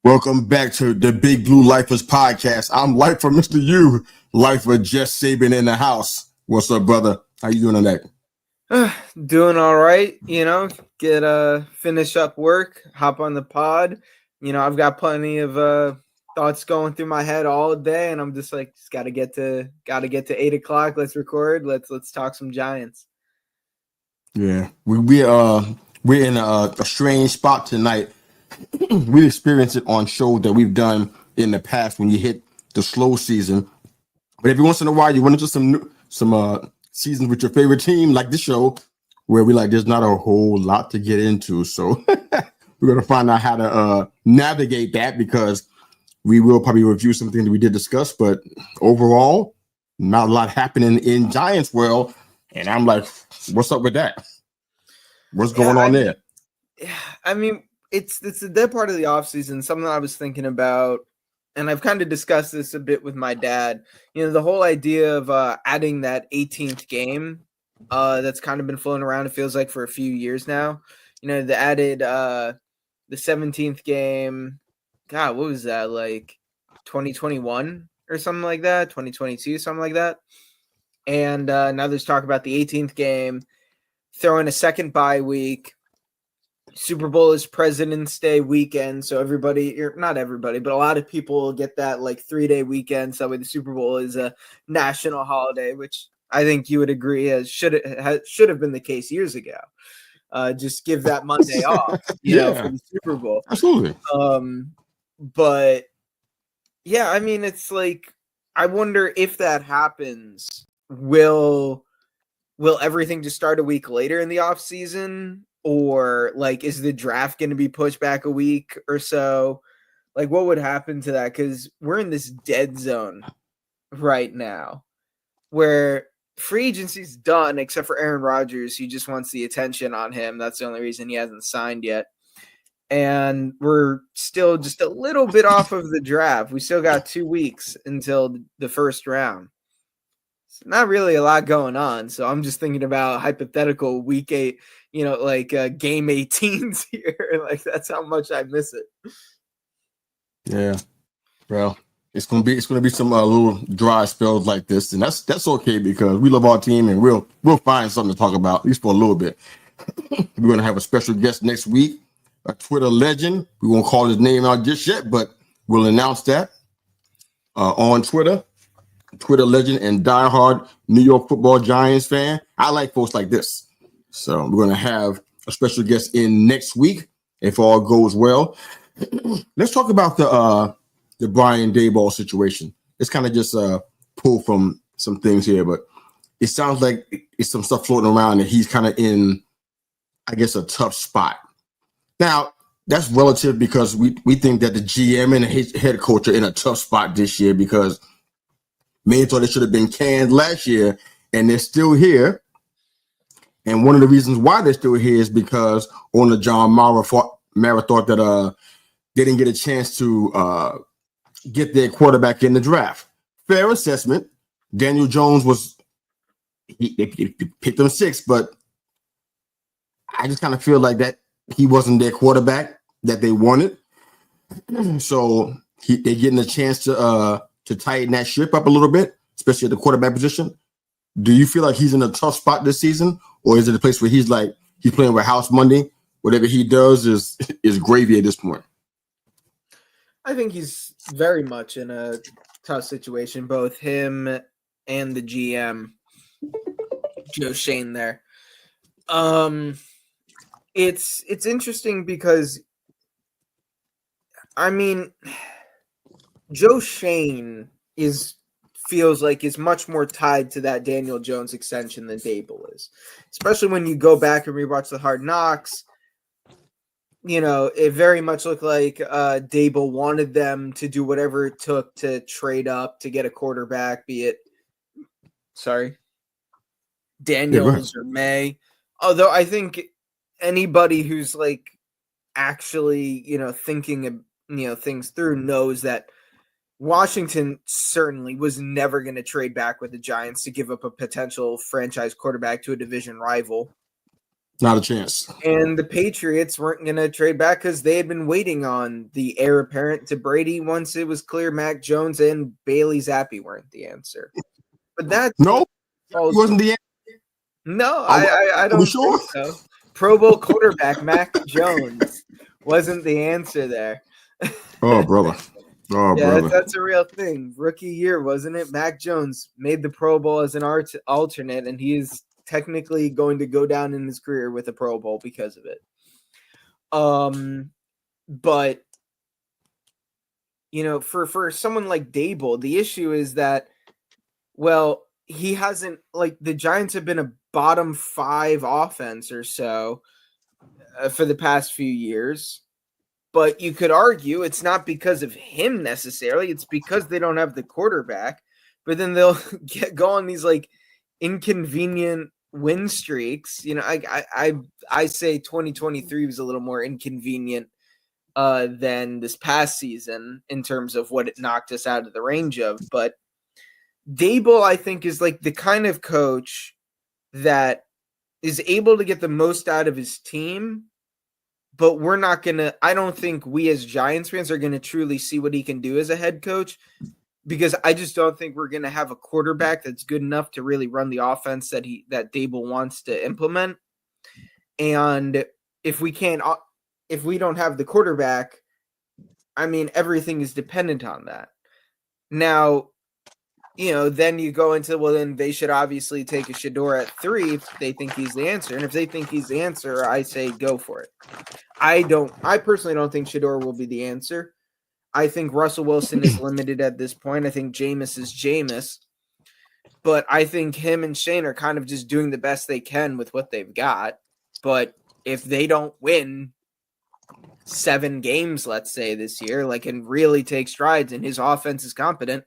Welcome back to the Big Blue Lifers podcast. I'm Lifer Mr. U, Lifer Jess Sabin in the house. What's up, brother? How you doing tonight? Doing all right, finish up work, hop on the pod. I've got plenty of thoughts going through my head all day, and I'm just gotta get to 8:00. Let's record. Let's talk some Giants. Yeah, we're in a strange spot tonight. We experience it on shows that we've done in the past when you hit the slow season. But every once in a while, you run into some seasons with your favorite team, like this show, where there's not a whole lot to get into. So we're gonna find out how to navigate that, because we will probably review something that we did discuss. But overall, not a lot happening in Giants world, and I'm like, what's up with that? What's going on there? I mean, it's the dead part of the offseason, something I was thinking about, and I've kind of discussed this a bit with my dad. The whole idea of adding that 18th game that's kind of been floating around, it feels like, for a few years now. They added the 17th game. God, what was that, like 2021 or something like that? 2022, something like that. And now there's talk about the 18th game, throwing a second bye week. Super Bowl is President's Day weekend, so not everybody, but a lot of people get that 3-day weekend. So the Super Bowl is a national holiday, which I think you would agree should have been the case years ago. Just give that Monday off, for the Super Bowl. Absolutely. But yeah, I mean, it's I wonder if that happens, will everything just start a week later in the off season? Or is the draft going to be pushed back a week or so? What would happen to that? Because we're in this dead zone right now where free agency's done, except for Aaron Rodgers. He just wants the attention on him. That's the only reason he hasn't signed yet. And we're still just a little bit off of the draft. We still got 2 weeks until the first round. Not really a lot going on, so I'm just thinking about hypothetical week 8, game 18s here. That's how much I miss it. Yeah, well, it's gonna be some little dry spells like this, and that's okay, because we love our team, and we'll find something to talk about, at least for a little bit. We're gonna have a special guest next week, a Twitter legend. We won't call his name out just yet, but we'll announce that on Twitter. Twitter legend and diehard New York Football Giants fan. I like folks like this. So we're going to have a special guest in next week, if all goes well. Let's talk about the Brian Daboll situation. It's kind of just pulled from some things here, but it sounds like it's some stuff floating around and he's kind of in, I guess, a tough spot. Now, that's relative, because we think that the GM and his head coach are in a tough spot this year, because many thought they should have been canned last year, and they're still here. And one of the reasons why they're still here is because owner John Mara thought that they didn't get a chance to get their quarterback in the draft. Fair assessment. Daniel Jones they picked him 6, but I just kind of feel like that he wasn't their quarterback that they wanted. So they're getting a chance to tighten that ship up a little bit, especially at the quarterback position. Do you feel like he's in a tough spot this season, or is it a place where he's playing with house money? Whatever he does is gravy at this point. I think he's very much in a tough situation, both him and the GM, Joe Shane there. It's interesting because, I mean, Joe Shane feels like is much more tied to that Daniel Jones extension than Daboll is, especially when you go back and rewatch the Hard Knocks. It very much looked like Daboll wanted them to do whatever it took to trade up to get a quarterback, be it, Daniels or May. Although I think anybody who's actually, thinking of, things through knows that Washington certainly was never going to trade back with the Giants to give up a potential franchise quarterback to a division rival. Not a chance. And the Patriots weren't going to trade back because they had been waiting on the heir apparent to Brady once it was clear Mac Jones and Bailey Zappi weren't the answer. But that's No, he wasn't the answer. No, I don't think so. Pro Bowl quarterback Mac Jones wasn't the answer there. Oh, brother. Oh, yeah, brother. that's a real thing. Rookie year, wasn't it? Mac Jones made the Pro Bowl as an alternate, and he is technically going to go down in his career with a Pro Bowl because of it. But for someone like Dable, the issue is that, well, he hasn't, like, the Giants have been a bottom 5 offense or so for the past few years. But you could argue it's not because of him necessarily. It's because they don't have the quarterback. But then they'll go on these like inconvenient win streaks. I say 2023 was a little more inconvenient than this past season in terms of what it knocked us out of the range of. But Dable, I think, is like the kind of coach that is able to get the most out of his team. But we're not going to – I don't think we as Giants fans are going to truly see what he can do as a head coach, because I just don't think we're going to have a quarterback that's good enough to really run the offense that Dable wants to implement. And if we don't have the quarterback, I mean, everything is dependent on that. Now, then you go into, well, then they should obviously take a Shedeur at 3 if they think he's the answer. And if they think he's the answer, I say go for it. I personally don't think Shedeur will be the answer. I think Russell Wilson is limited at this point. I think Jameis is Jameis. But I think him and Shane are kind of just doing the best they can with what they've got. But if they don't win 7 games, let's say, this year, like, and really take strides and his offense is competent,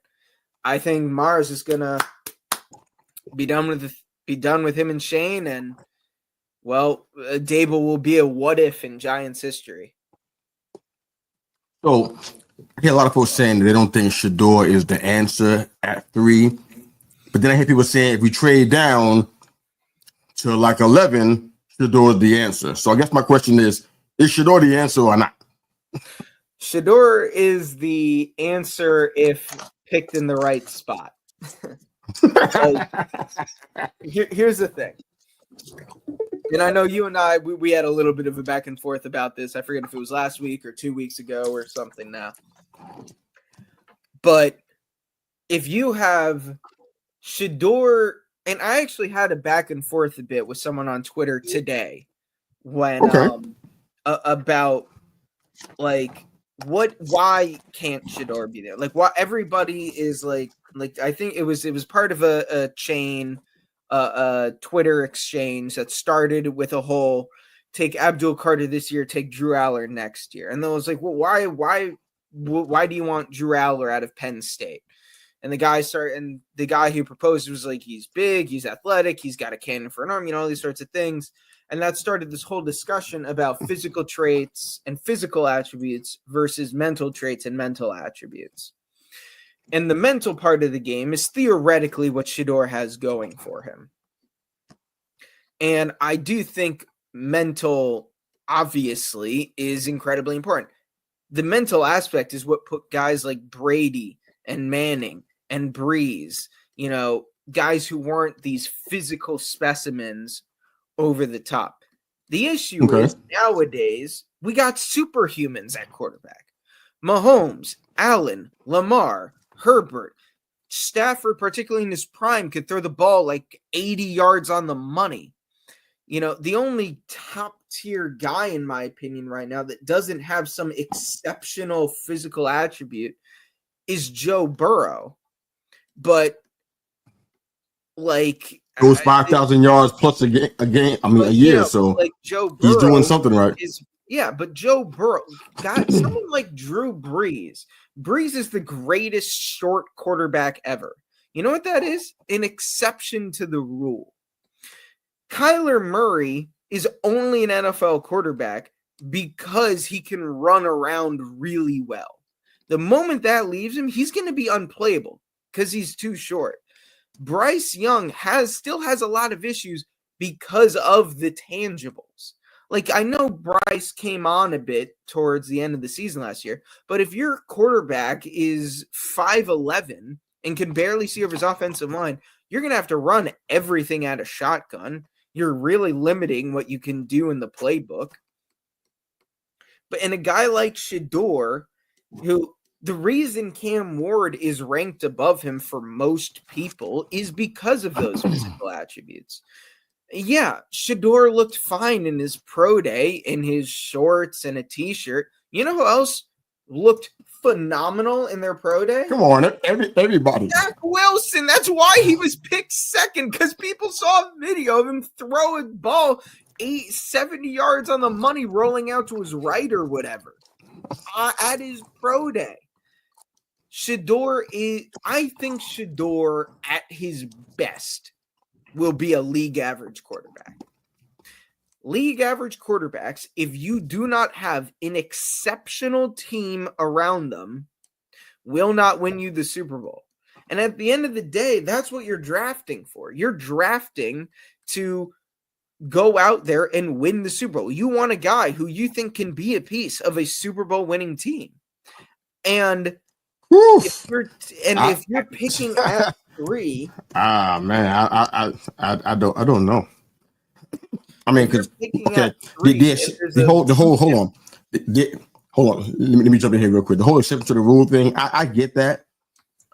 I think Mars is gonna be done with him and Shane, and, well, Dable will be a what if in Giants history. So I hear a lot of folks saying that they don't think Shedeur is the answer at 3, but then I hear people saying if we trade down to like 11, Shedeur is the answer. So I guess my question is Shedeur the answer or not? Shedeur is the answer if picked in the right spot. Here's the thing. And I know you and I, we had a little bit of a back and forth about this. I forget if it was last week or 2 weeks ago or something now. But if you have Shedeur, and I actually had a back and forth a bit with someone on Twitter today when about like why can't Shedeur be there? Like, why everybody is like I think it was part of a chain, a Twitter exchange that started with a whole take Abdul Carter this year, take Drew Aller next year, and then it was like, well, why do you want Drew Aller out of Penn State? And the guy who proposed was like, he's big, he's athletic, he's got a cannon for an arm, all these sorts of things. And that started this whole discussion about physical traits and physical attributes versus mental traits and mental attributes. And the mental part of the game is theoretically what Shedeur has going for him. And I do think mental, obviously, is incredibly important. The mental aspect is what put guys like Brady and Manning and Breeze, guys who weren't these physical specimens, over the top. The issue is nowadays we got superhumans at quarterback. Mahomes, Allen, Lamar, Herbert, Stafford, particularly in his prime, could throw the ball like 80 yards on the money. The only top tier guy, in my opinion, right now that doesn't have some exceptional physical attribute is Joe Burrow. But like, goes 5,000 yards plus a game. I mean, a year. So like Joe Burrow, he's doing something right. But Joe Burrow got someone like Drew Brees. Brees is the greatest short quarterback ever. You know what that is? An exception to the rule. Kyler Murray is only an NFL quarterback because he can run around really well. The moment that leaves him, he's going to be unplayable because he's too short. Bryce Young still has a lot of issues because of the tangibles. Like, I know Bryce came on a bit towards the end of the season last year, but if your quarterback is 5'11" and can barely see over his offensive line, you're going to have to run everything out of shotgun. You're really limiting what you can do in the playbook. But in a guy like Shedeur, who the reason Cam Ward is ranked above him for most people is because of those physical attributes. Yeah, Shedeur looked fine in his pro day in his shorts and a t-shirt. You know who else looked phenomenal in their pro day? Come on, everybody. Zach Wilson. That's why he was picked second, because people saw a video of him throw a ball 70 yards on the money rolling out to his right or whatever at his pro day. I think Shedeur at his best will be a league average quarterback. League average quarterbacks, if you do not have an exceptional team around them, will not win you the Super Bowl. And at the end of the day, that's what you're drafting for. You're drafting to go out there and win the Super Bowl. You want a guy who you think can be a piece of a Super Bowl winning team. And if you're picking at 3, man, I don't know. I mean, because okay, hold on. Let me jump in here real quick. The whole exception to the rule thing, I get that.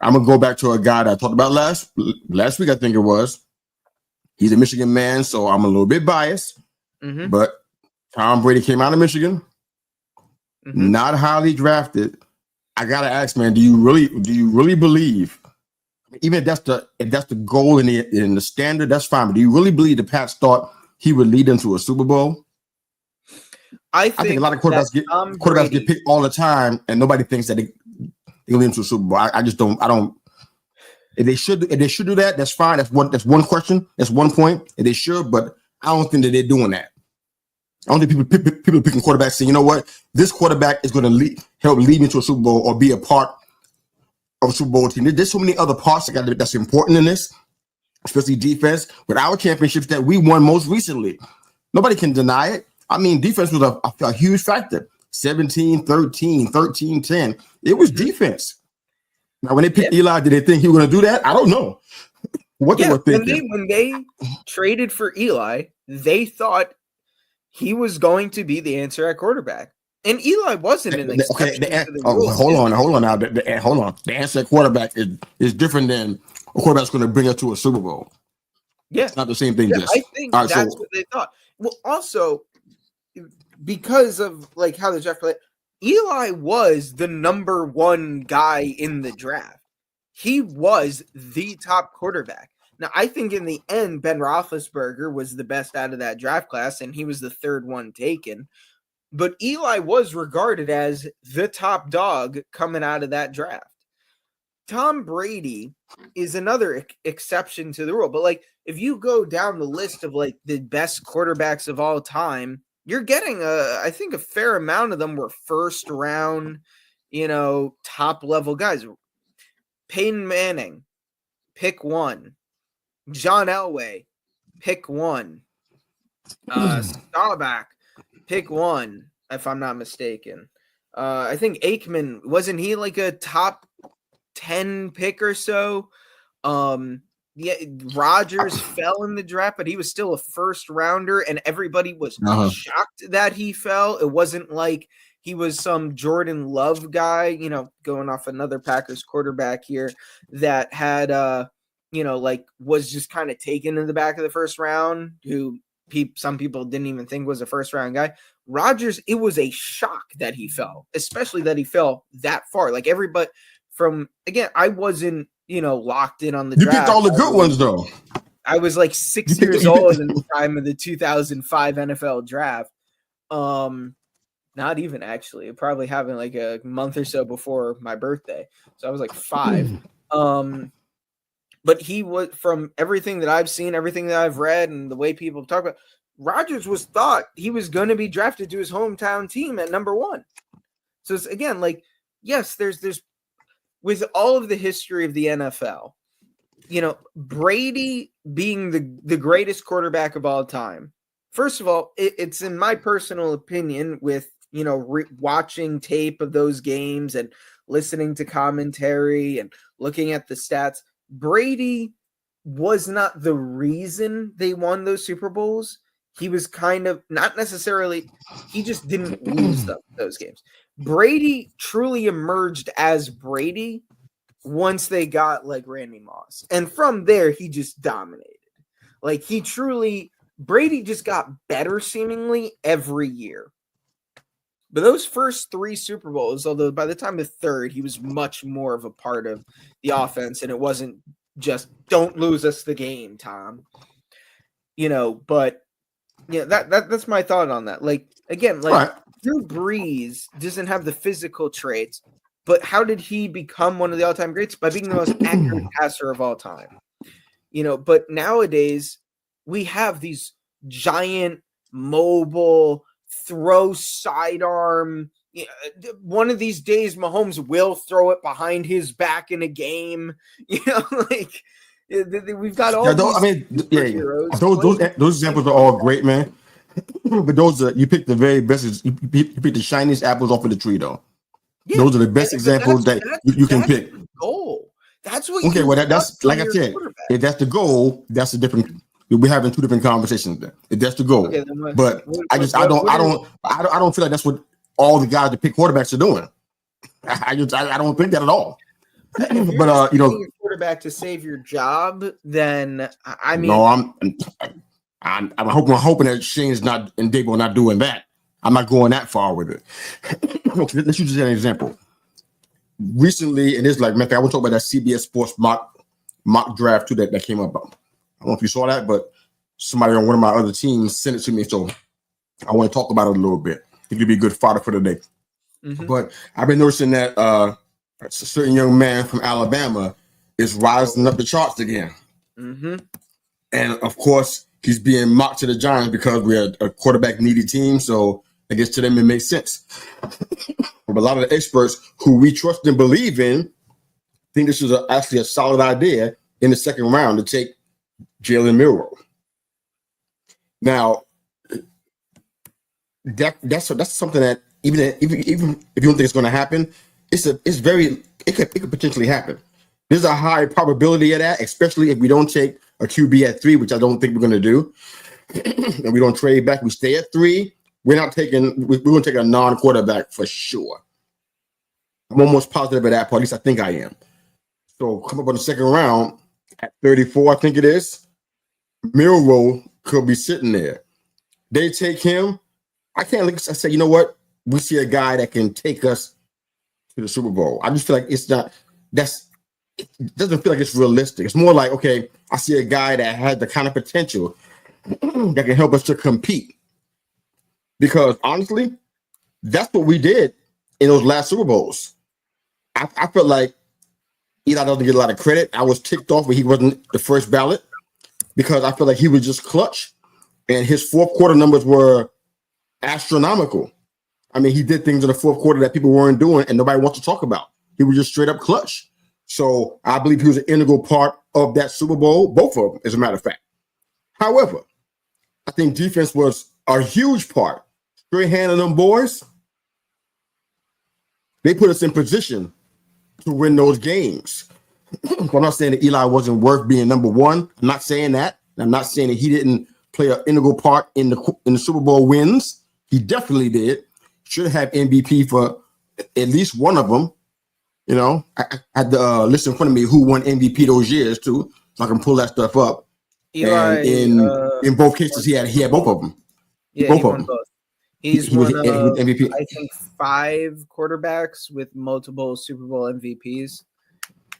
I'm gonna go back to a guy that I talked about last week. I think it was. He's a Michigan man, so I'm a little bit biased. Mm-hmm. But Tom Brady came out of Michigan, not highly drafted. I gotta ask, man, do you really believe? Even if that's the goal in the standard, that's fine. But do you really believe the Pats thought he would lead them to a Super Bowl? I think a lot of quarterbacks get picked all the time, and nobody thinks that they lead them to a Super Bowl. I just don't. I don't. If they should do that, that's fine. That's one question. That's one point. If they should, but I don't think that they're doing that. I don't think people picking quarterbacks saying, you know what, this quarterback is going to help lead me to a Super Bowl or be a part of a Super Bowl team. There's so many other parts that's important in this, especially defense. With our championships that we won most recently, nobody can deny it. I mean, defense was a huge factor. 17-13, 13-10. It was defense. Now, when they picked Eli, did they think he was going to do that? I don't know what they were thinking. When they traded for Eli, they thought he was going to be the answer at quarterback. And Eli wasn't an exception. Hold on now. Hold on. The answer at quarterback is different than a quarterback's going to bring us to a Super Bowl. Yeah. It's not the same thing. Yeah, I think that's what they thought. Well, also, because of like how the draft played, Eli was the number one guy in the draft. He was the top quarterback. Now, I think in the end, Ben Roethlisberger was the best out of that draft class, and he was the third one taken. But Eli was regarded as the top dog coming out of that draft. Tom Brady is another exception to the rule. But, like, if you go down the list of, like, the best quarterbacks of all time, you're getting, I think, a fair amount of them were first round, top level guys. Peyton Manning, pick 1. John Elway, pick 1. Staubach, pick 1, if I'm not mistaken. I think Aikman, wasn't he like a top 10 pick or so? Rodgers fell in the draft, but he was still a first rounder, and everybody was shocked that he fell. It wasn't like he was some Jordan Love guy, going off another Packers quarterback here that had, was just kind of taken in the back of the first round, who some people didn't even think was a first round guy. Rodgers, it was a shock that he fell, especially that he fell that far. Like everybody I wasn't, locked in on the draft. You picked all the good ones, though. I was like 6 years old at the time of the 2005 NFL draft. Not even actually. It probably happened like a month or so before my birthday. So I was like 5. But he was, from everything that I've seen, everything that I've read, and the way people talk about, Rodgers was thought he was going to be drafted to his hometown team at number 1. So it's, again, like, yes, there's with all of the history of the NFL, Brady being the greatest quarterback of all time. First of all, it's in my personal opinion with, watching tape of those games and listening to commentary and looking at the stats, Brady was not the reason they won those Super Bowls. He was kind of not necessarily, he just didn't lose those games. Brady truly emerged as Brady once they got like Randy Moss. And from there, he just dominated. Like Brady just got better seemingly every year. But those first 3 Super Bowls, although by the time of third, he was much more of a part of the offense, and it wasn't just don't lose us the game, Tom. But that's my thought on that. Like again, like Drew Brees doesn't have the physical traits, but how did he become one of the all-time greats? By being the most accurate passer of all time. But nowadays we have these giant mobile throw sidearm. One of these days, Mahomes will throw it behind his back in a game. Like we've got all. Those examples are all great, man. But those are you pick the very best. You pick the shiniest apples off of the tree, though. Yeah, those are the best examples that you can pick. Goal. That's what. Okay, well that's like I said. If that's the goal, that's a different. We're having 2 different conversations there. If that's the goal, but I don't feel like that's what all the guys that pick quarterbacks are doing. I don't think that at all. But a quarterback to save your job, then I mean, no, I'm hoping that Shane's not and Dable not doing that. I'm not going that far with it. Okay, let's use an example. Recently, and it's like, man, I want to talk about that CBS Sports mock draft too that came up. I don't know if you saw that, but somebody on one of my other teams sent it to me, so I want to talk about it a little bit. It could be good fodder for the day. Mm-hmm. But I've been noticing that a certain young man from Alabama is rising up the charts again. Mm-hmm. And of course, he's being mocked to the Giants because we're a quarterback needy team. So I guess to them it makes sense. But a lot of the experts who we trust and believe in think this is actually a solid idea in the second round to take Jalen Milroe. Now, that's something that even if you don't think it's going to happen, it could potentially happen. There's a high probability of that, especially if we don't take a QB at 3, which I don't think we're going to do, and we don't trade back. We stay at 3. We're going to take a non-quarterback for sure. I'm almost positive of that part. At least I think I am. So come up on the second round at 34, I think it is. Milroe could be sitting there. They take him. I can't look. I say, you know what? We see a guy that can take us to the Super Bowl. I just feel like it's not. It doesn't feel like it's realistic. It's more like, okay, I see a guy that had the kind of potential that can help us to compete. Because honestly, that's what we did in those last Super Bowls. I felt like Eli doesn't get a lot of credit. I was ticked off when he wasn't the first ballot because I feel like he was just clutch, and his fourth quarter numbers were astronomical. I mean, he did things in the fourth quarter that people weren't doing and nobody wants to talk about. He was just straight up clutch. So I believe he was an integral part of that Super Bowl, both of them, as a matter of fact. However, I think defense was a huge part. Straight hand of them boys, they put us in position to win those games. I'm not saying that Eli wasn't worth being number 1. I'm not saying that. I'm not saying that he didn't play an integral part in the Super Bowl wins. He definitely did. Should have MVP for at least one of them. You know, I had the list in front of me who won MVP those years too, so I can pull that stuff up. Eli, and in both cases, he had both of them. Yeah, both he won both. He's he won MVP. I think 5 quarterbacks with multiple Super Bowl MVPs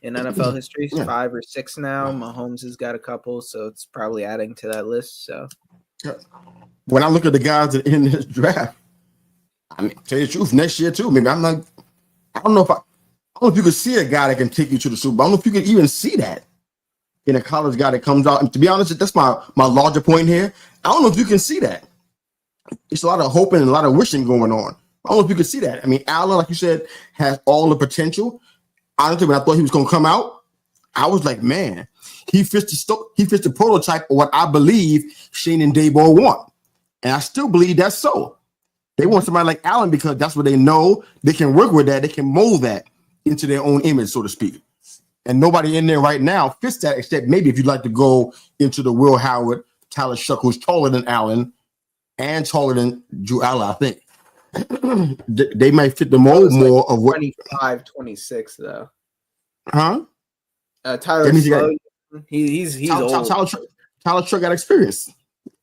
in NFL history. Yeah. 5 or 6 now. Mahomes has got a couple, so it's probably adding to that list. So when I look at the guys in this draft, I mean, tell you the truth, next year too. Maybe I don't know if you could see a guy that can take you to the Super Bowl. I don't know if you could even see that in a college guy that comes out. And to be honest, that's my larger point here. I don't know if you can see that. It's a lot of hoping and a lot of wishing going on. I don't know if you can see that. I mean, Allen, like you said, has all the potential. Honestly, when I thought he was going to come out, I was like, man, he fits the prototype of what I believe Shane and Daboll want. And I still believe that's so. They want somebody like Allen because that's what they know. They can work with that. They can mold that into their own image, so to speak. And nobody in there right now fits that, except maybe if you'd like to go into the Will Howard, Tyler Shuck, who's taller than Allen and taller than Drew Allen, I think. They might fit the mold more like of what 25, 26 though. Huh? Tyler Slow, he's old. Tyler Shuck got experience.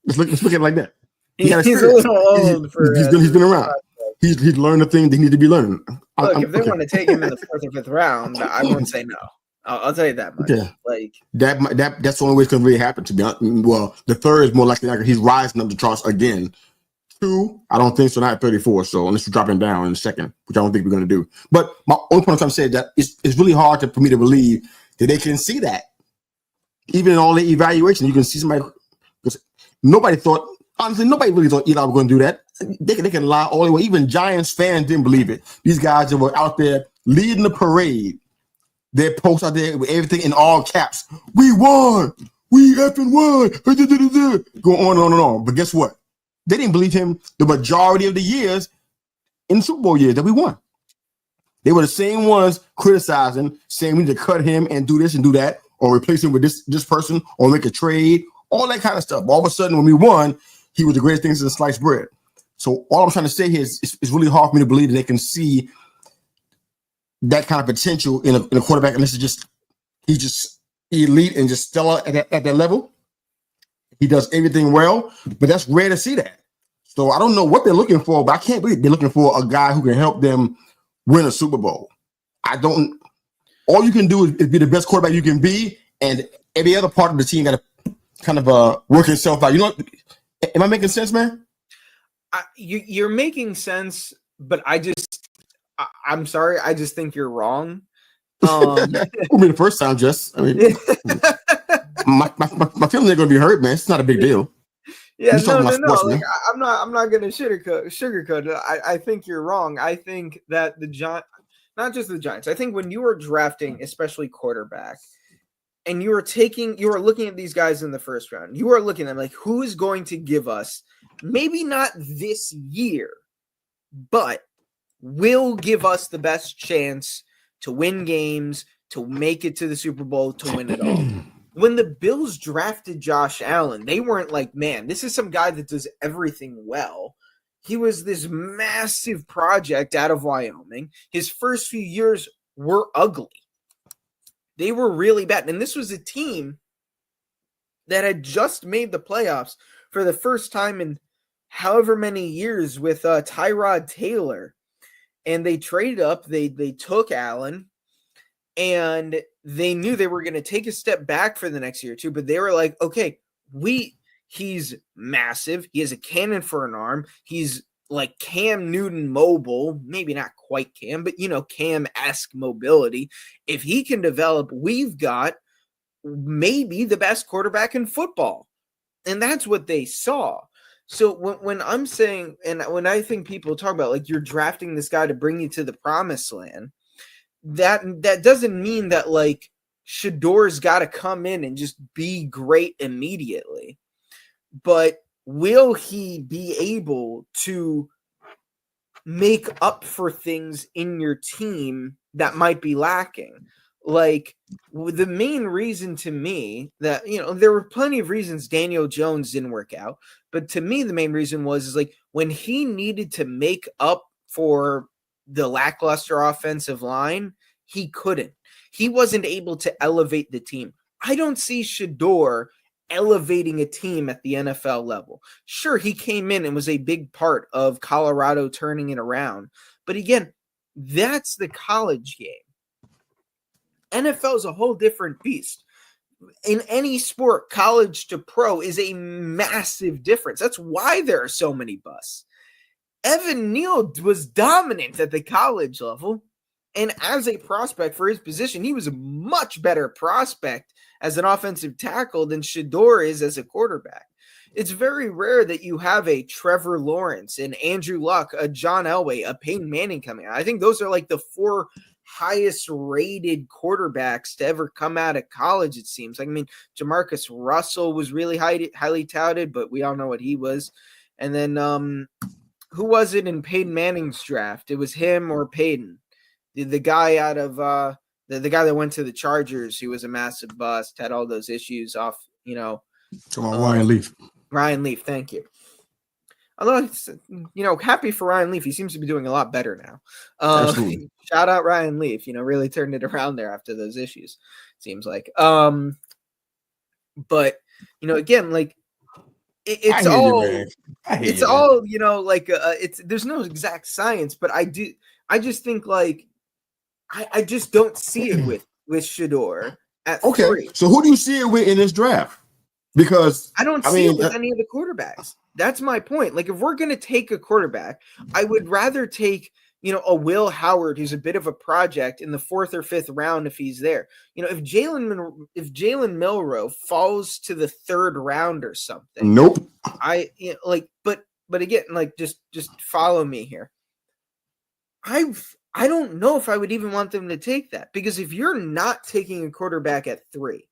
Let's look at it like that. He's a little old for he's been around. He's learned the thing they need to be learning. Look, if they want to take him in the 4th or 5th round, I won't say no. I'll tell you that much. Yeah. Like that's the only way it's going to really happen. To be honest, well, the 3rd is more likely he's rising up the charts again. 2, I don't think so. Not at 34. So unless you're dropping down in the 2nd, which I don't think we're going to do. But my only point I'm trying to say is that it's really hard for me to believe that they can see that. Even in all the evaluation, you can see somebody. Nobody thought. Honestly, nobody really thought Eli was going to do that. They can lie all the way. Even Giants fans didn't believe it. These guys that were out there leading the parade, their posts out there with everything in all caps. We won. We effing won. Go on and on and on. But guess what? They didn't believe him the majority of the years in the Super Bowl years that we won. They were the same ones criticizing, saying we need to cut him and do this and do that, or replace him with this person, or make a trade, all that kind of stuff. All of a sudden, when we won, he was the greatest thing since sliced bread. So all I'm trying to say here is it's really hard for me to believe that they can see that kind of potential in a quarterback, unless he's just elite and just stellar at that level. He does everything well, but that's rare to see that. So I don't know what they're looking for, but I can't believe they're looking for a guy who can help them win a Super Bowl. All you can do is be the best quarterback you can be, and every other part of the team got to kind of work itself out. You know, am I making sense, man? You're making sense, but I'm sorry. I just think you're wrong. I mean, the first time, just my feelings are going to be hurt, man. It's not a big deal. Yeah, no. Like, I'm not going to sugarcoat it. I think you're wrong. I think that not just the Giants. I think when you are drafting, especially quarterback, and you are looking at these guys in the first round, you are looking at them like, who is going to give us, maybe not this year, but will give us the best chance to win games, to make it to the Super Bowl, to win it all. When the Bills drafted Josh Allen, they weren't like, man, this is some guy that does everything well. He was this massive project out of Wyoming. His first few years were ugly. They were really bad. And this was a team that had just made the playoffs for the first time in however many years with Tyrod Taylor. And they traded up. They took Allen, and they knew they were going to take a step back for the next year or two. But they were like, okay, he's massive. He has a cannon for an arm. He's like Cam Newton mobile, maybe not quite Cam, but Cam-esque mobility. If he can develop, we've got maybe the best quarterback in football. And that's what they saw. So when I'm saying, and when I think people talk about like you're drafting this guy to bring you to the promised land, that doesn't mean that like Shador's got to come in and just be great immediately. But will he be able to make up for things in your team that might be lacking? Like the main reason to me that, there were plenty of reasons Daniel Jones didn't work out. But to me, the main reason is like when he needed to make up for the lackluster offensive line, he couldn't. He wasn't able to elevate the team. I don't see Shador elevating a team at the NFL level. Sure, he came in and was a big part of Colorado turning it around. But again, that's the college game. NFL is a whole different beast. In any sport, college to pro is a massive difference. That's why there are so many busts. Evan Neal was dominant at the college level, and as a prospect for his position, he was a much better prospect as an offensive tackle than Shador is as a quarterback. It's very rare that you have a Trevor Lawrence, an Andrew Luck, a John Elway, a Peyton Manning coming out. I think those are like the four highest rated quarterbacks to ever come out of college, it seems. Like, I mean, Jamarcus Russell was really highly touted, but we all know what he was. And then who was it in Peyton Manning's draft? It was him or Peyton. The guy out of the guy that went to the Chargers, he was a massive bust, had all those issues off, Come on, Ryan Leaf. Ryan Leaf, thank you. Although, happy for Ryan Leaf. He seems to be doing a lot better now. Absolutely. Shout out Ryan Leaf. Really turned it around there after those issues, seems like. But, again, like, it's all, there's no exact science, but I just think, like, I just don't see it with Shedeur at 3. So who do you see it with in this draft? Because I don't see it with any of the quarterbacks. That's my point. Like, if we're going to take a quarterback, I would rather take, a Will Howard who's a bit of a project in the 4th or 5th round if he's there. If Jalen Milroe falls to the 3rd round or something. Nope. But again, like, just follow me here. I don't know if I would even want them to take that, because if you're not taking a quarterback at 3,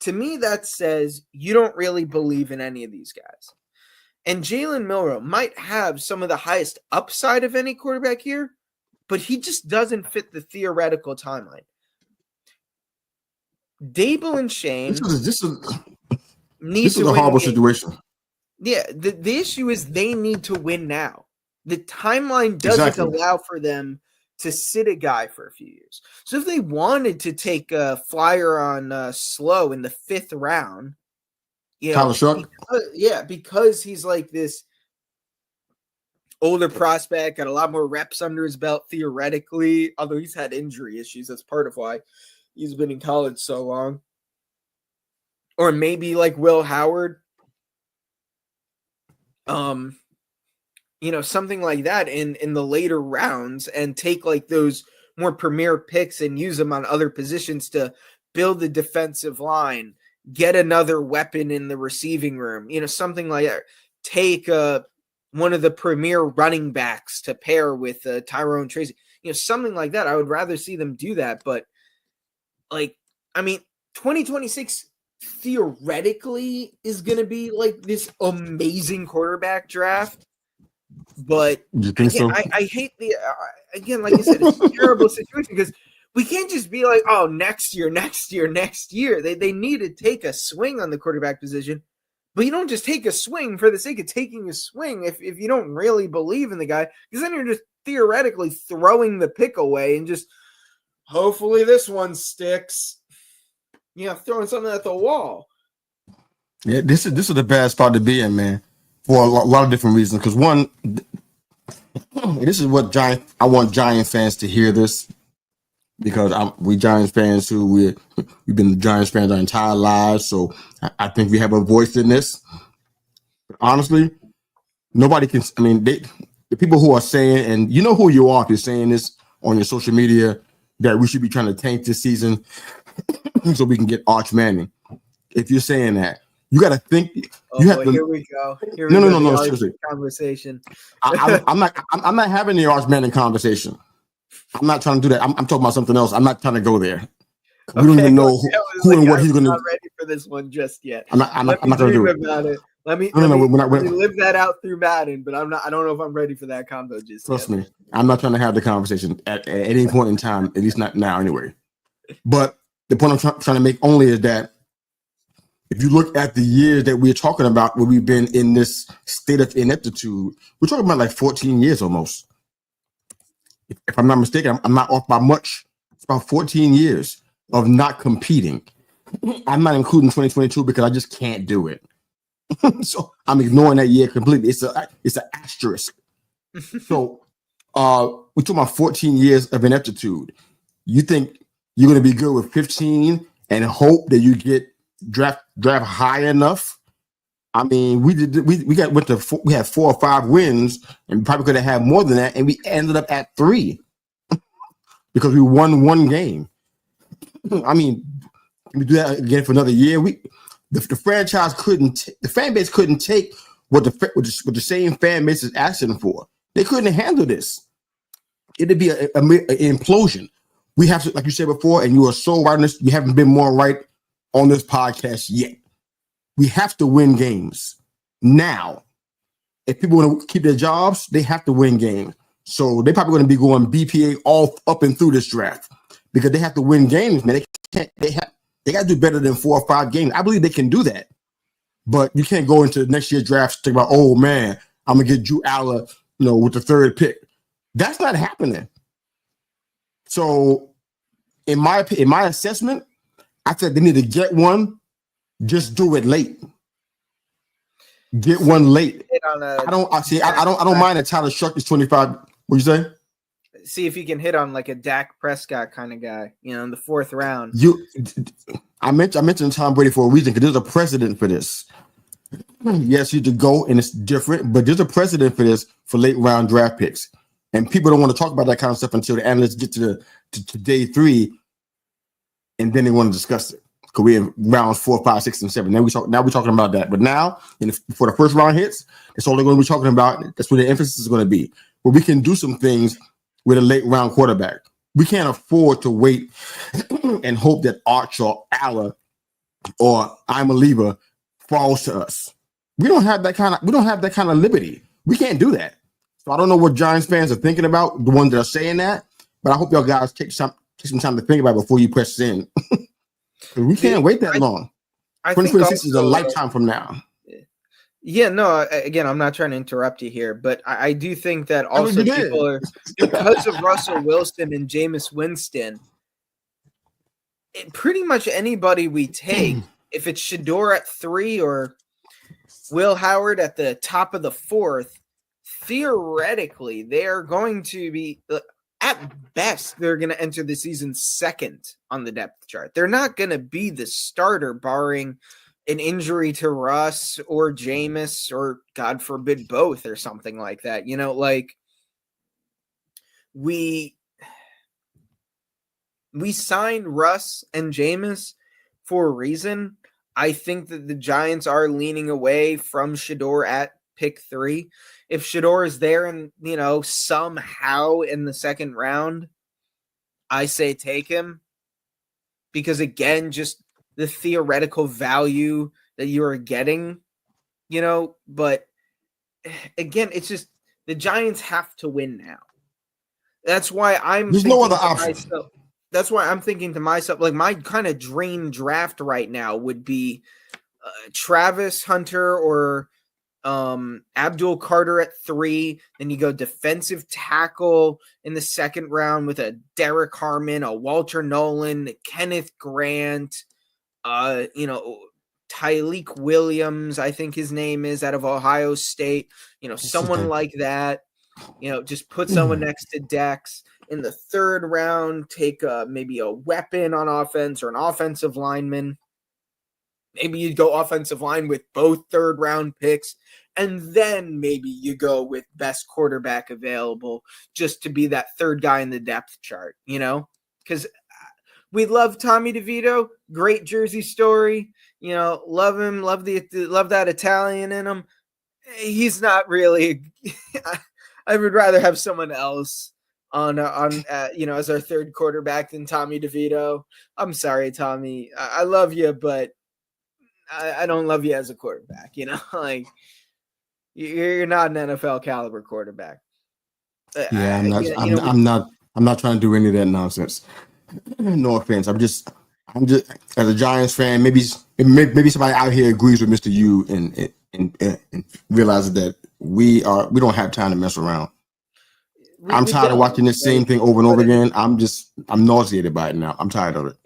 to me, that says you don't really believe in any of these guys. And Jalen Milroe might have some of the highest upside of any quarterback here, but he just doesn't fit the theoretical timeline. Dable and Shane this is a horrible situation. Yeah, the issue is they need to win now. The timeline doesn't allow for them to sit a guy for a few years. So if they wanted to take a flyer on Slow in the 5th round, because he's like this older prospect, got a lot more reps under his belt theoretically, although he's had injury issues. That's part of why he's been in college so long. Or maybe like Will Howard, something like that in the later rounds, and take like those more premier picks and use them on other positions to build the defensive line, get another weapon in the receiving room, something like that. Take one of the premier running backs to pair with Tyrone Tracy, something like that. I would rather see them do that. But 2026 theoretically is going to be like this amazing quarterback draft. But again, I hate the again, like you said, it's a terrible situation because we can't just be like, oh, next year. They need to take a swing on the quarterback position, but you don't just take a swing for the sake of taking a swing if you don't really believe in the guy, because then you're just theoretically throwing the pick away and just hopefully this one sticks. Throwing something at the wall. Yeah, this is the bad spot to be in, man, for a lot of different reasons. Because one, this is what I want Giant fans to hear this, because we Giants fans who we've been Giants fans our entire lives, so I think we have a voice in this. But honestly, nobody can. I mean, the people who are saying, and you know who you are if you're saying this on your social media, that we should be trying to tank this season so we can get Arch Manning. If you're saying that, you got to think. Here we go. No. Seriously, conversation. I'm not having the Arch Manning conversation. I'm not trying to do that. I'm talking about something else. I'm not trying to go there. We don't even know who and what he's going to. I'm not ready for this one just yet. I'm not going to do it. About it. Let me live that out through Madden, but I don't know if I'm ready for that combo just Trust me, I'm not trying to have the conversation at any point in time, at least not now anyway. But the point I'm trying to make only is that if you look at the years that we're talking about where we've been in this state of ineptitude, we're talking about like 14 years almost. If I'm not mistaken, I'm not off by much. It's about 14 years of not competing. I'm not including 2022 because I just can't do it. So I'm ignoring that year completely. It's an asterisk. So we're talking about 14 years of ineptitude. You think you're going to be good with 15 and hope that you get draft high enough? I mean, we had 4 or 5 wins, and we probably could have had more than that, and we ended up at 3 because we won 1 game. I mean, can we do that again for another year? The franchise the fan base couldn't take what the same fan base is asking for. They couldn't handle this. It'd be an implosion. We have to, like you said before, and you are so right on this. You haven't been more right on this podcast yet. We have to win games now. If people want to keep their jobs, they have to win games. So they're probably going to be going BPA all up and through this draft because they have to win games, man. They got to do better than 4 or 5 games. I believe they can do that. But you can't go into next year's draft thinking about, oh man, I'm gonna get Drew Aller, with the 3rd pick. That's not happening. So, in my assessment, I said they need to get one. Just do it late. Get one late. I don't mind that Tyler Shuck is 25. What'd you say? See if you can hit on like a Dak Prescott kind of guy, in the 4th round. I mentioned Tom Brady for a reason because there's a precedent for this. Yes, you to go and it's different, but there's a precedent for this for late round draft picks, and people don't want to talk about that kind of stuff until the analysts get to day 3, and then they want to discuss it because we have rounds 4, 5, 6, and 7. Now we're talking about that, but now before the first round hits, that's all they're going to be talking about. That's where the emphasis is going to be. Where we can do some things with a late round quarterback. We can't afford to wait and hope that Arch or Aller or I'm a Lever falls to us. We don't have that kind of liberty. We can't do that. So I don't know what Giants fans are thinking about, the ones that are saying that, but I hope y'all guys take some time to think about it before you press in. We can't wait that long. 2026 is a lifetime from now. Yeah, no, again, I'm not trying to interrupt you here, but I do think that also people are, because of Russell Wilson and Jameis Winston, pretty much anybody we take, if it's Shador at 3 or Will Howard at the top of the 4th, theoretically, they are going to be, at best, they're going to enter the season 2nd on the depth chart. They're not going to be the starter, barring an injury to Russ or Jameis or, God forbid, both or something like that. We signed Russ and Jameis for a reason. I think that the Giants are leaning away from Shador at pick 3. If Shador is there and, somehow in the 2nd round, I say take him. Because, again, just the theoretical value that you are getting, but again, it's just the Giants have to win now. That's why there's no other option. That's why I'm thinking to myself, like my kind of dream draft right now would be Travis Hunter or Abdul Carter at 3. Then you go defensive tackle in the 2nd round with a Derek Harmon, a Walter Nolan, Kenneth Grant, Tyleek Williams, I think his name is, out of Ohio State, someone like that, just put someone next to Dex. In the 3rd round, take maybe a weapon on offense or an offensive lineman. Maybe you go offensive line with both 3rd round picks, and then maybe you go with best quarterback available just to be that 3rd guy in the depth chart, because we love Tommy DeVito, great Jersey story, love him, love that Italian in him. He's not really. I would rather have someone else on as our 3rd quarterback than Tommy DeVito. I'm sorry, Tommy. I love you, but I don't love you as a quarterback. Like you're not an NFL caliber quarterback. Yeah, I'm not trying to do any of that nonsense. No offense. I'm just as a Giants fan. Maybe somebody out here agrees with Mr. U and realizes that we don't have time to mess around. I'm tired of watching the same thing over and over again. I'm nauseated by it now. I'm tired of it.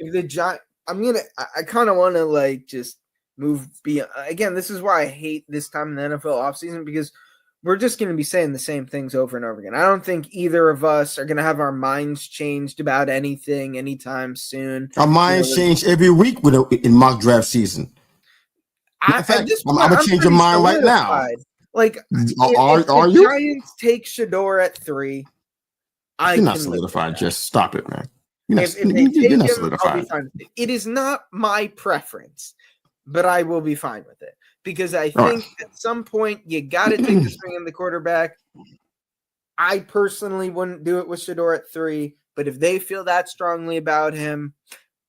I kind of want to just move beyond. Again, this is why I hate this time in the NFL offseason, because we're just going to be saying the same things over and over again. I don't think either of us are going to have our minds changed about anything anytime soon. Our minds change every week in mock draft season. I'm going to change your mind right now. Like, if the Giants take Shador at 3, you're not solidified. Just stop it, man. If they take him, solidified. I'll be fine with it. It is not my preference, but I will be fine with it because I think at some point you got to take the swing on the quarterback. I personally wouldn't do it with Shador at 3, but if they feel that strongly about him,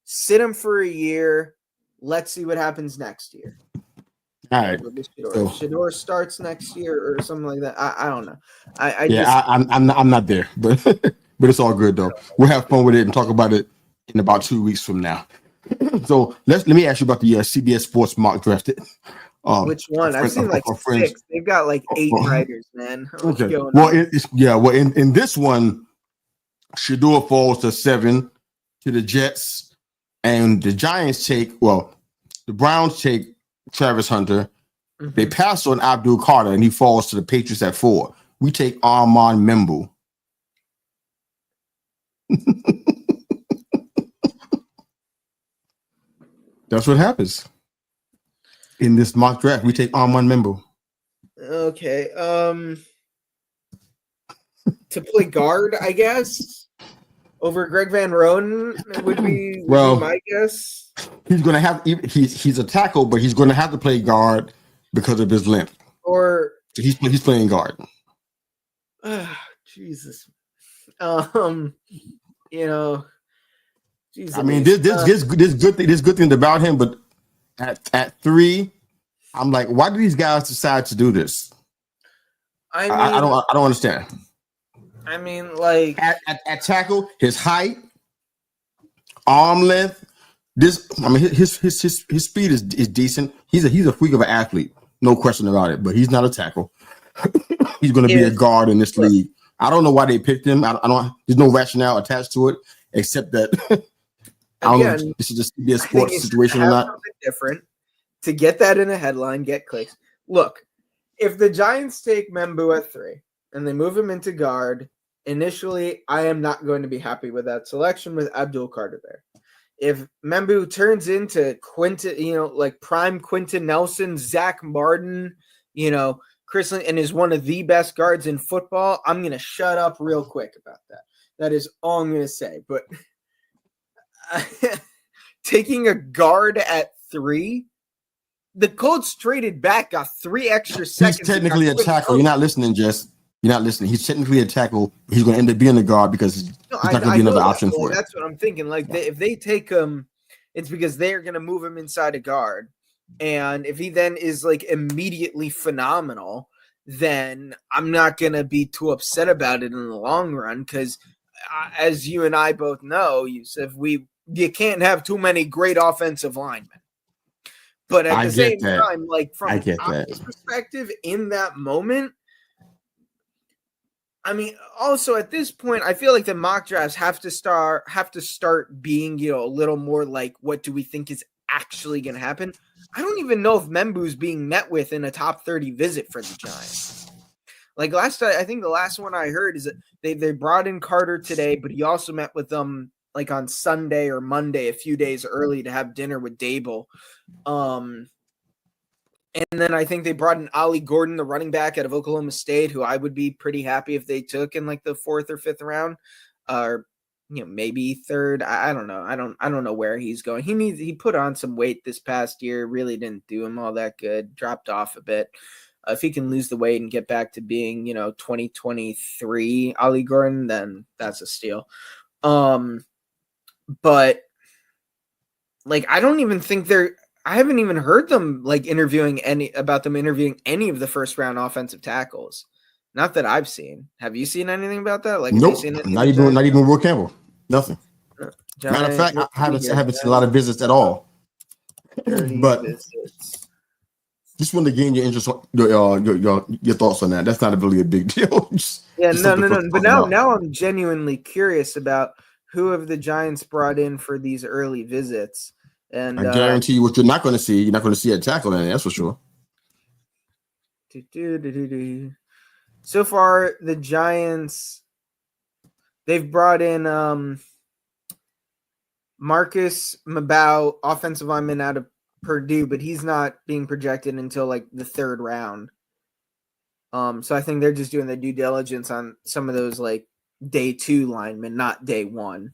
sit him for a year. Let's see what happens next year. All right. If Shador starts next year or something like that, I don't know. I'm not there, but but it's all good though. We'll have fun with it and talk about it in about 2 weeks from now. So let me ask you about the CBS Sports mock draft. Which one? I've seen like 6. They've got like 8 writers, man. What's going on? In this one, Shador falls to 7 to the Jets, and the Giants the Browns take Travis Hunter. Mm-hmm. They pass on Abdul Carter, and he falls to the Patriots at 4. We take Armand Membu. That's what happens in this mock draft. We take Armand Membu. Okay. To play guard, I guess, over Greg Van Roten would be my guess. He's going to have. He's a tackle, but he's going to have to play guard because of his length. So he's playing guard. Jesus. I mean, this good thing about him, but at 3, I'm like, why do these guys decide to do this? I don't understand. I mean, like at tackle, his height, arm length. His speed is decent. He's a freak of an athlete, no question about it. But he's not a tackle. He's going to be a guard in this league. I don't know why they picked him. There's no rationale attached to it except that. I don't know if this is just be a sports situation or not. Something different to get that in a headline, get clicks. Look, if the Giants take Membu at 3 and they move him into guard, initially I am not going to be happy with that selection with Abdul Carter there. If Membu turns into Quentin, like prime Quentin Nelson, Zach Martin, Chris, and is one of the best guards in football, I'm going to shut up real quick about that. That is all I'm going to say. But taking a guard at 3, the Colts traded back, got 3 extra seconds. He's technically a tackle. You're not listening, Jess. You're not listening. He's technically a tackle. He's going to end up being a guard because he's not going to be another option for it. That's what I'm thinking. Like, if they take him, it's because they're going to move him inside a guard. And if he then is like immediately phenomenal, then I'm not going to be too upset about it in the long run. Because as you and I both know, Yusuf, you can't have too many great offensive linemen. But at the same time, like from his perspective in that moment, I mean, also at this point, I feel like the mock drafts have to start being, a little more like, what do we think is actually going to happen? I don't even know if Membu's being met with in a top 30 visit for the Giants. Like I think the last one I heard is that they brought in Carter today, but he also met with them like on Sunday or Monday, a few days early to have dinner with Dable. And then I think they brought in Ollie Gordon, the running back out of Oklahoma State, who I would be pretty happy if they took in like the 4th or 5th round, or maybe 3rd. I don't know. I don't know where he's going. He put on some weight this past year. Really didn't do him all that good. Dropped off a bit. If he can lose the weight and get back to being 2023 Ollie Gordon, then that's a steal. But like I don't even think I haven't even heard them like interviewing any of the first round offensive tackles. Not that I've seen. Have you seen anything about that? Like, nope. Not even Will Campbell. Nothing. Matter of fact, I haven't seen a lot of visits at all. But just wanted to gain your interest, your thoughts on that. That's not really a big deal. No. But now I'm genuinely curious about who have the Giants brought in for these early visits. And I guarantee you what you're not going to see. You're not going to see a tackle in it. That's for sure. So far, the Giants, they've brought in Marcus Mabau, offensive lineman out of Purdue, but he's not being projected until like the 3rd round. So I think they're just doing the due diligence on some of those like day 2 linemen, not day 1.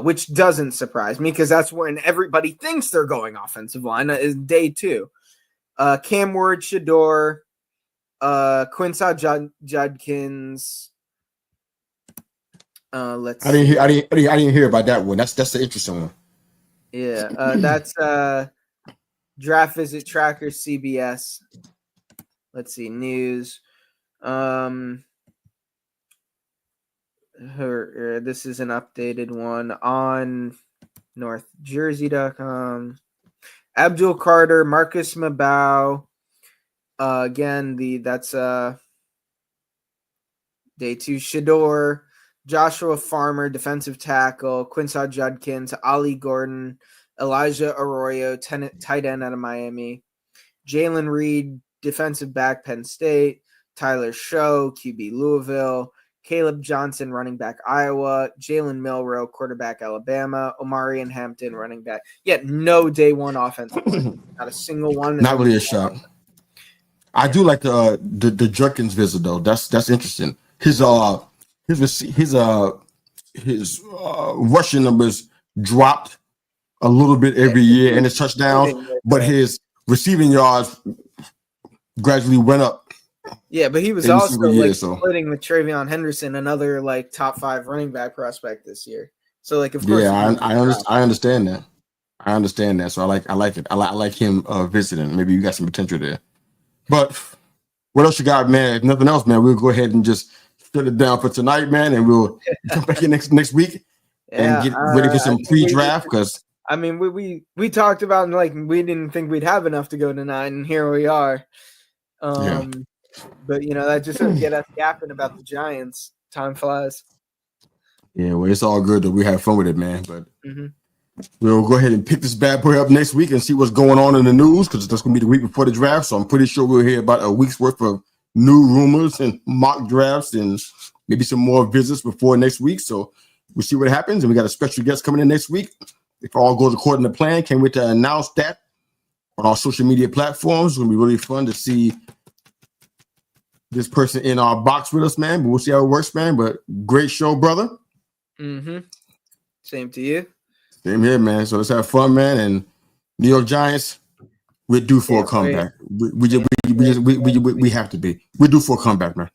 Which doesn't surprise me because that's when everybody thinks they're going offensive line is day 2. Cam Ward, Shador, Quincy Judkins. Let's I didn't hear about that one. That's the interesting one. Yeah, that's Draft Visit Tracker CBS. Let's see, news. This is an updated one on NorthJersey.com. Abdul Carter, Marcus Mabau. Again, that's day 2. Shador, Joshua Farmer, defensive tackle. Quincy Judkins, Ali Gordon, Elijah Arroyo, tight end out of Miami. Jalen Reed, defensive back, Penn State. Tyler Show, QB Louisville. Caleb Johnson, running back, Iowa. Jalen Milroe, quarterback, Alabama. Omarion Hampton, running back. Yet no day 1 offensive line. Not a single one. Not really a shock. I do like the Judkins visit though. That's interesting. His rushing numbers dropped a little bit every year in his touchdowns, but his receiving yards gradually went up. Yeah, but he was also splitting with Travion Henderson, another like top 5 running back prospect this year. So like, of course, I understand that. I understand that. So I like it. I like him visiting. Maybe you got some potential there. But what else you got, man? If nothing else, man, we'll go ahead and just shut it down for tonight, man, and we'll come back in next week and get ready for some pre-draft. Because I mean, we talked about, like, we didn't think we'd have enough to go to 9, and here we are. But that just doesn't get us yapping about the Giants. Time flies. Yeah, well, it's all good that we have fun with it, man. But we'll go ahead and pick this bad boy up next week and see what's going on in the news, because that's going to be the week before the draft. So I'm pretty sure we'll hear about a week's worth of new rumors and mock drafts and maybe some more visits before next week. So we'll see what happens. And we got a special guest coming in next week. If all goes according to plan, can't wait to announce that on our social media platforms. It's going to be really fun to see this person in our box with us, man. But we'll see how it works, man. But great show, brother. Same to you. Same here, man. So let's have fun, man. And New York Giants, we're due for a comeback. We have to be. We're due for a comeback, man.